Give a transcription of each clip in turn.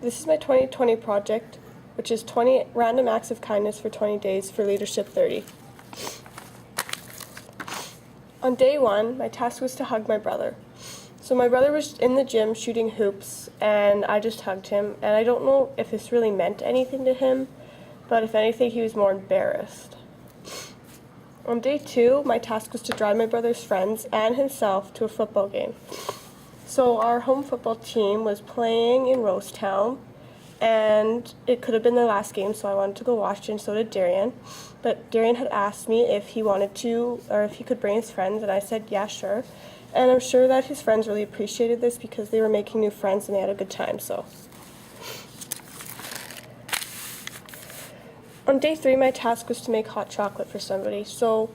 This is my 2020 project, which is 20 random acts of kindness for 20 days for Leadership 30. On day 1, my task was to hug my brother. So my brother was in the gym shooting hoops, and I just hugged him, and I don't know if this really meant anything to him, but if anything, he was more embarrassed. On day 2, my task was to drive my brother's friends and himself to a football game. So our home football team was playing in Rosetown, and it could have been their last game, so I wanted to go watch it, and so did Darian. But Darian had asked me if he wanted to, or if he could bring his friends, and I said, yeah, sure. And I'm sure that his friends really appreciated this because they were making new friends and they had a good time, so. On day 3, my task was to make hot chocolate for somebody. So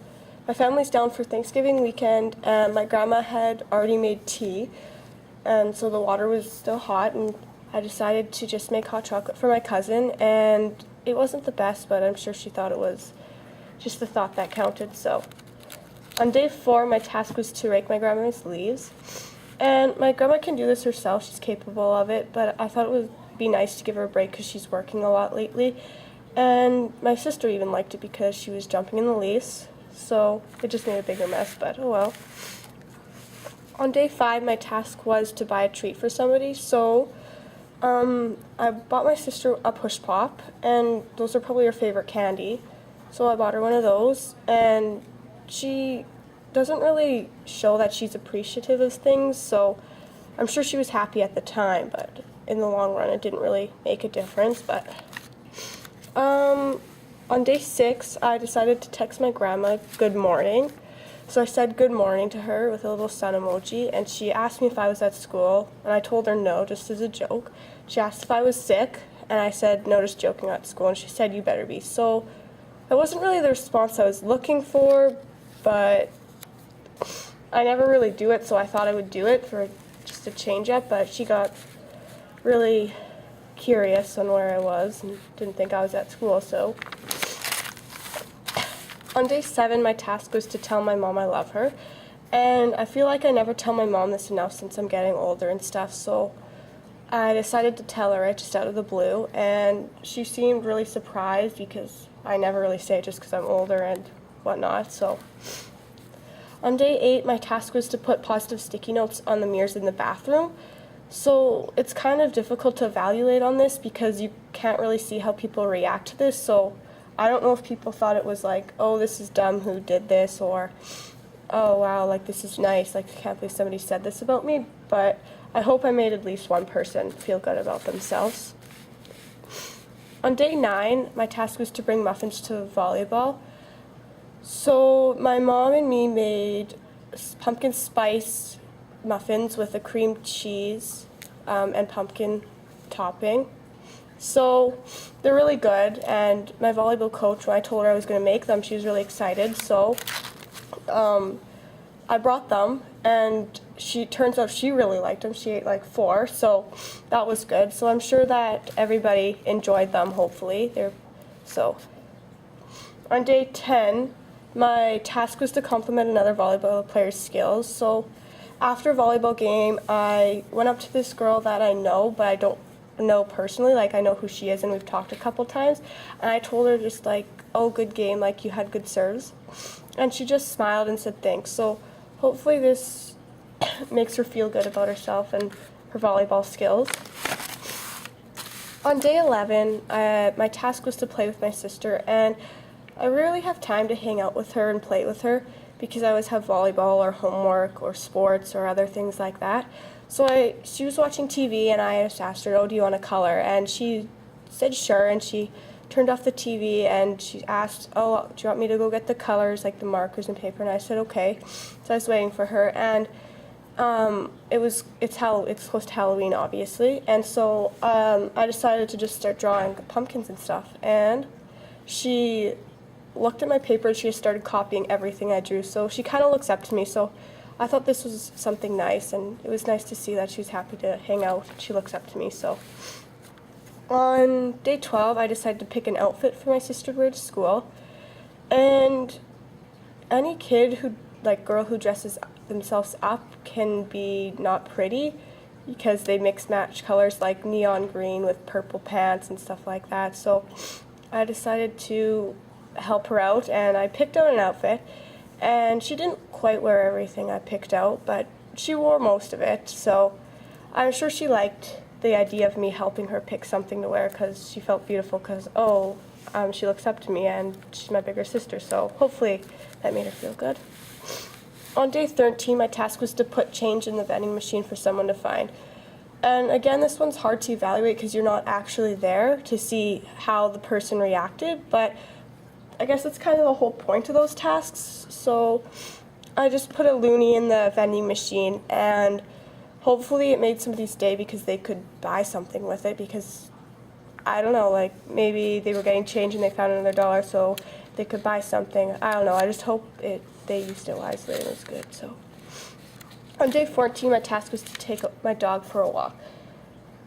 my family's down for Thanksgiving weekend, and my grandma had already made tea, and so the water was still hot, and I decided to just make hot chocolate for my cousin, and it wasn't the best, but I'm sure she thought it was. Just the thought that counted, so. On day 4, my task was to rake my grandma's leaves, and my grandma can do this herself, she's capable of it, but I thought it would be nice to give her a break because she's working a lot lately, and my sister even liked it because she was jumping in the leaves, so it just made a bigger mess, but oh well. On day 5, my task was to buy a treat for somebody, so I bought my sister a push pop, and those are probably her favorite candy, so I bought her one of those, and she doesn't really show that she's appreciative of things, so I'm sure she was happy at the time, but in the long run it didn't really make a difference. But on day 6, I decided to text my grandma good morning. So I said good morning to her with a little sun emoji, and she asked me if I was at school, and I told her no, just as a joke. She asked if I was sick, and I said no, just joking, at school, and she said you better be. So that wasn't really the response I was looking for, but I never really do it, so I thought I would do it for just a change up, but she got really curious on where I was and didn't think I was at school, so. On day 7, my task was to tell my mom I love her, and I feel like I never tell my mom this enough since I'm getting older and stuff, so I decided to tell her it just out of the blue, and she seemed really surprised because I never really say it just because I'm older and whatnot, so. On day 8, my task was to put positive sticky notes on the mirrors in the bathroom. So it's kind of difficult to evaluate on this because you can't really see how people react to this, so I don't know if people thought it was like, oh, this is dumb, who did this, or oh wow, like this is nice, like I can't believe somebody said this about me, but I hope I made at least one person feel good about themselves. On day 9, my task was to bring muffins to volleyball. So my mom and me made pumpkin spice muffins with a cream cheese and pumpkin topping. So they're really good, and my volleyball coach, when I told her I was going to make them, she was really excited, so I brought them, and turns out she really liked them. She ate like 4, so that was good. So I'm sure that everybody enjoyed them, hopefully. On day 10, my task was to compliment another volleyball player's skills. So after a volleyball game, I went up to this girl that I know, but I don't know personally. Like, I know who she is, and we've talked a couple times. And I told her just like, oh, good game, like you had good serves. And she just smiled and said thanks. So hopefully this makes her feel good about herself and her volleyball skills. On day 11, my task was to play with my sister, and I rarely have time to hang out with her and play with her because I always have volleyball or homework or sports or other things like that. So she was watching TV, and I just asked her, oh, do you want to color? And she said sure, and she turned off the TV, and she asked, oh, do you want me to go get the colors, like the markers and paper? And I said okay. So I was waiting for her, and it's close to Halloween, obviously, and so I decided to just start drawing pumpkins and stuff, and she looked at my paper and she just started copying everything I drew, so she kind of looks up to me, so I thought this was something nice, and it was nice to see that she was happy to hang out. She looks up to me, so. On day 12, I decided to pick an outfit for my sister to wear to school, and any kid girl who dresses themselves up can be not pretty, because they mix match colors like neon green with purple pants and stuff like that. So I decided to help her out, and I picked out an outfit, and she didn't quite wear everything I picked out, but she wore most of it. So I'm sure she liked the idea of me helping her pick something to wear, because she felt beautiful, because she looks up to me and she's my bigger sister, so hopefully that made her feel good. On day 13, my task was to put change in the vending machine for someone to find. And again, this one's hard to evaluate because you're not actually there to see how the person reacted, but I guess that's kind of the whole point of those tasks. So I just put a loonie in the vending machine, and hopefully it made somebody's day because they could buy something with it, because I don't know, like maybe they were getting change and they found another dollar so they could buy something. I don't know, I just hope they used it wisely and it was good. So on day 14, my task was to take my dog for a walk.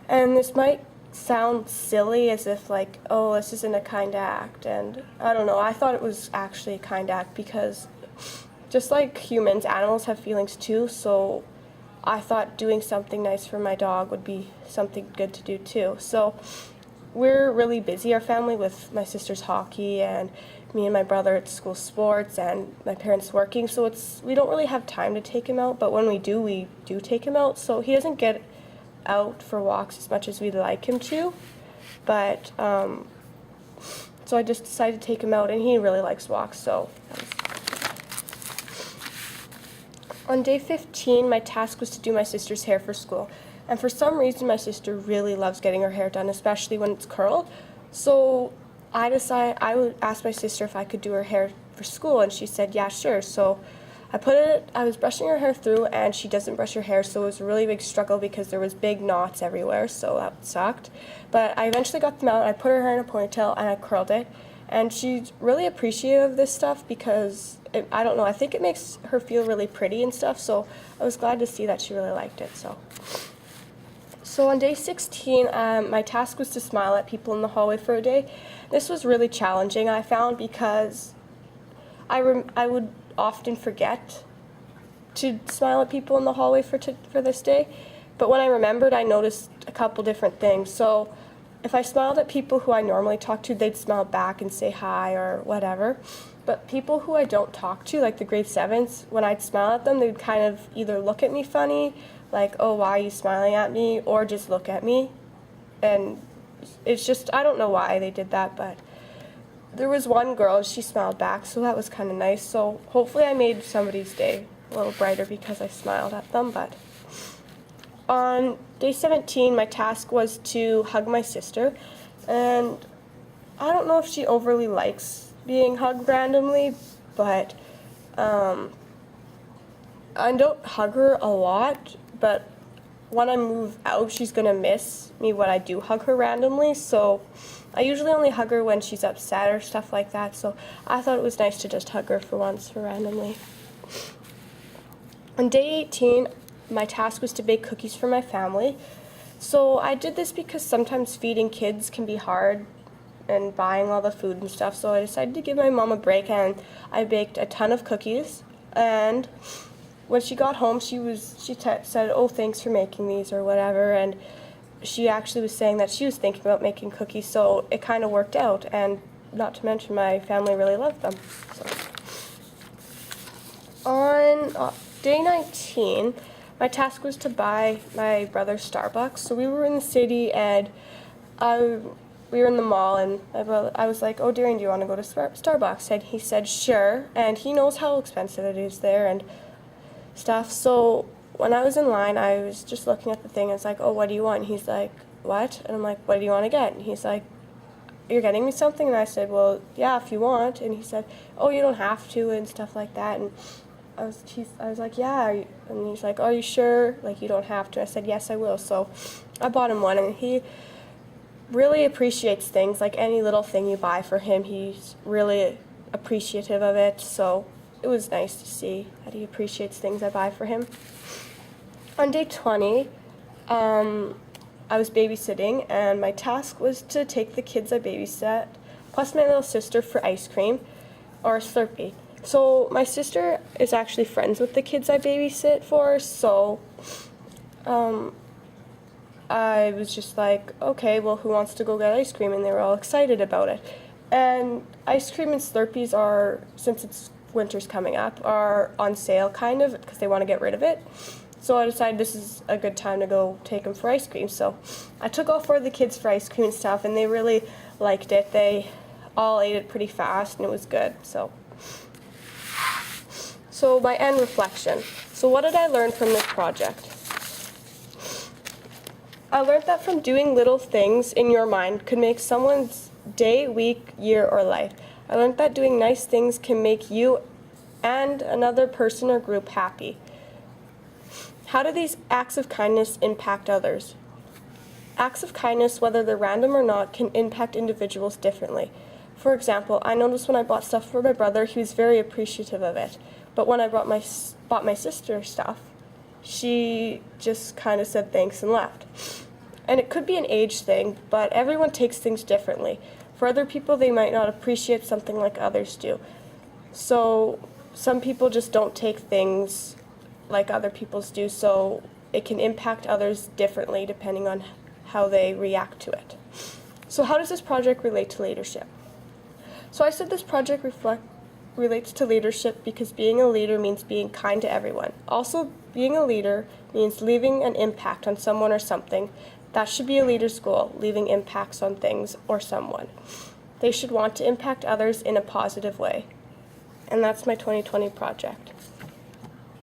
And this might sound silly, as if like, oh, this isn't a kind act, and I don't know, I thought it was actually a kind act, because just like humans, animals have feelings too, so I thought doing something nice for my dog would be something good to do too. So we're really busy, our family, with my sister's hockey and me and my brother at school sports and my parents working, so we don't really have time to take him out, but when we do take him out. So he doesn't get out for walks as much as we'd like him to, but so I just decided to take him out, and he really likes walks. So on day 15, my task was to do my sister's hair for school, and for some reason my sister really loves getting her hair done, especially when it's curled. So I decided I would ask my sister if I could do her hair for school, and she said yeah, sure. So I was brushing her hair through, and she doesn't brush her hair, so it was a really big struggle because there was big knots everywhere, so that sucked. But I eventually got them out, I put her hair in a ponytail, and I curled it. And she's really appreciative of this stuff because, I don't know, I think it makes her feel really pretty and stuff, so I was glad to see that she really liked it. So on day 16, my task was to smile at people in the hallway for a day. This was really challenging, I found, because I would often forget to smile at people in the hallway for this day, but when I remembered, I noticed a couple different things. So if I smiled at people who I normally talk to, they'd smile back and say hi or whatever. But people who I don't talk to, like the grade 7s, when I'd smile at them, they'd kind of either look at me funny, like, oh, why are you smiling at me, or just look at me. And it's just, I don't know why they did that, but there was one girl, she smiled back, so that was kind of nice. So hopefully I made somebody's day a little brighter because I smiled at them. But on day 17, my task was to hug my sister, and I don't know if she overly likes being hugged randomly, but I don't hug her a lot, but when I move out, she's going to miss me when I do hug her randomly, so I usually only hug her when she's upset or stuff like that, so I thought it was nice to just hug her for once for randomly. On day 18, my task was to bake cookies for my family. So I did this because sometimes feeding kids can be hard and buying all the food and stuff, so I decided to give my mom a break, and I baked a ton of cookies. And when she got home, she said, oh, thanks for making these or whatever, and she actually was saying that she was thinking about making cookies, so it kind of worked out, and not to mention my family really loved them. So on day 19, my task was to buy my brother Starbucks. So we were in the city, and we were in the mall, and I was like, oh, Darian, do you want to go to Starbucks? And he said, sure, and he knows how expensive it is there and stuff. So when I was in line, I was just looking at the thing, and it's like, oh, what do you want? And he's like, what? And I'm like, what do you want to get? And he's like, you're getting me something? And I said, well, yeah, if you want. And he said, oh, you don't have to, and stuff like that. And I was like, yeah. And he's like, are you sure? Like, you don't have to. I said, yes, I will. So I bought him one, and he really appreciates things. Like, any little thing you buy for him, he's really appreciative of it. So it was nice to see that he appreciates things I buy for him. On day 20, I was babysitting, and my task was to take the kids I babysat, plus my little sister, for ice cream or a Slurpee. So my sister is actually friends with the kids I babysit for, so I was just like, okay, well, who wants to go get ice cream? And they were all excited about it. And ice cream and Slurpees are, since it's winter's coming up, are on sale kind of because they want to get rid of it. So I decided this is a good time to go take them for ice cream. So I took all 4 of the kids for ice cream and stuff, and they really liked it. They all ate it pretty fast, and it was good. So my end reflection. So what did I learn from this project? I learned that from doing little things in your mind could make someone's day, week, year, or life. I learned that doing nice things can make you and another person or group happy. How do these acts of kindness impact others? Acts of kindness, whether they're random or not, can impact individuals differently. For example, I noticed when I bought stuff for my brother, he was very appreciative of it. But when I bought my sister stuff, she just kind of said thanks and left. And it could be an age thing, but everyone takes things differently. For other people, they might not appreciate something like others do. So some people just don't take things like other people's do, so it can impact others differently depending on how they react to it. So how does this project relate to leadership? So I said this project relates to leadership because being a leader means being kind to everyone. Also, being a leader means leaving an impact on someone or something. That should be a leader's goal, leaving impacts on things or someone. They should want to impact others in a positive way. And that's my 2020 project.